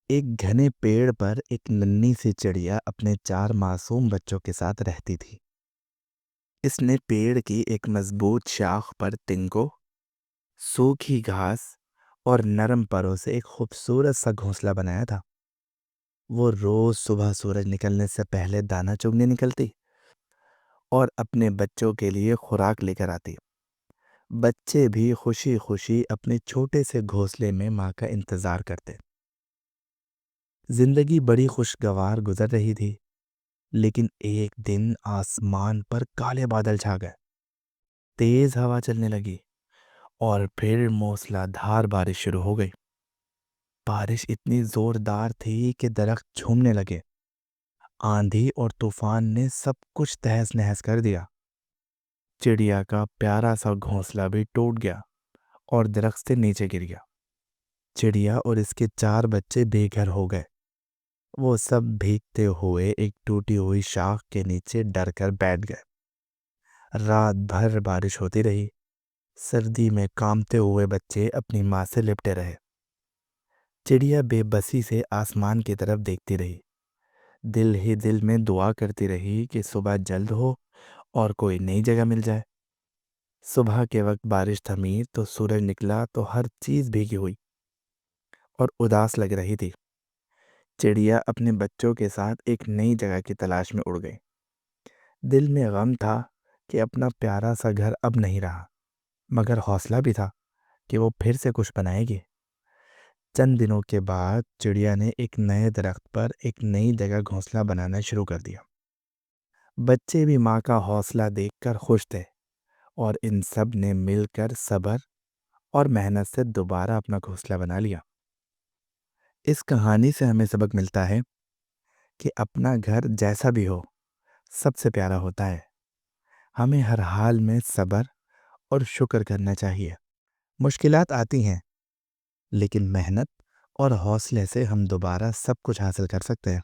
ایک گھنے پیڑ پر ایک ننھی سی چڑیا اپنے 4 معصوم بچوں کے ساتھ رہتی تھی۔ اس نے پیڑ کی ایک مضبوط شاخ پر تنکوں، سوکھی گھاس اور نرم پروں سے ایک خوبصورت سا گھونسلہ بنایا تھا۔ وہ روز صبح سورج نکلنے سے پہلے دانہ چگنے نکلتی اور اپنے بچوں کے لیے خوراک لے کر آتی۔ بچے بھی خوشی خوشی اپنے چھوٹے سے گھونسلے میں ماں کا انتظار کرتے۔ زندگی بڑی خوشگوار گزر رہی تھی، لیکن ایک دن آسمان پر کالے بادل چھا گئے، تیز ہوا چلنے لگی اور پھر موسلا دھار بارش شروع ہو گئی۔ بارش اتنی زوردار تھی کہ درخت جھومنے لگے۔ آندھی اور طوفان نے سب کچھ تہس نہس کر دیا۔ چڑیا کا پیارا سا گھونسلہ بھی ٹوٹ گیا اور درخت سے نیچے گر گیا۔ چڑیا اور اس کے 4 بچے بے گھر ہو گئے۔ وہ سب بھیگتے ہوئے ایک ٹوٹی ہوئی شاخ کے نیچے ڈر کر بیٹھ گئے۔ رات بھر بارش ہوتی رہی۔ سردی میں کانپتے ہوئے بچے اپنی ماں سے لپٹے رہے۔ چڑیا بے بسی سے آسمان کی طرف دیکھتی رہی، دل ہی دل میں دعا کرتی رہی کہ صبح جلد ہو اور کوئی نئی جگہ مل جائے۔ صبح کے وقت بارش تھمی تو سورج نکلا تو ہر چیز بھیگی ہوئی اور اداس لگ رہی تھی۔ چڑیا اپنے بچوں کے ساتھ ایک نئی جگہ کی تلاش میں اڑ گئی۔ دل میں غم تھا کہ اپنا پیارا سا گھر اب نہیں رہا، مگر حوصلہ بھی تھا کہ وہ پھر سے کچھ بنائے گی۔ چند دنوں کے بعد چڑیا نے ایک نئے درخت پر ایک نئی جگہ گھونسلہ بنانا شروع کر دیا۔ بچے بھی ماں کا حوصلہ دیکھ کر خوش تھے اور ان سب نے مل کر صبر اور محنت سے دوبارہ اپنا گھونسلہ بنا لیا۔ اس کہانی سے ہمیں سبق ملتا ہے کہ اپنا گھر جیسا بھی ہو سب سے پیارا ہوتا ہے۔ ہمیں ہر حال میں صبر اور شکر کرنا چاہیے۔ مشکلات آتی ہیں، لیکن محنت اور حوصلے سے ہم دوبارہ سب کچھ حاصل کر سکتے ہیں۔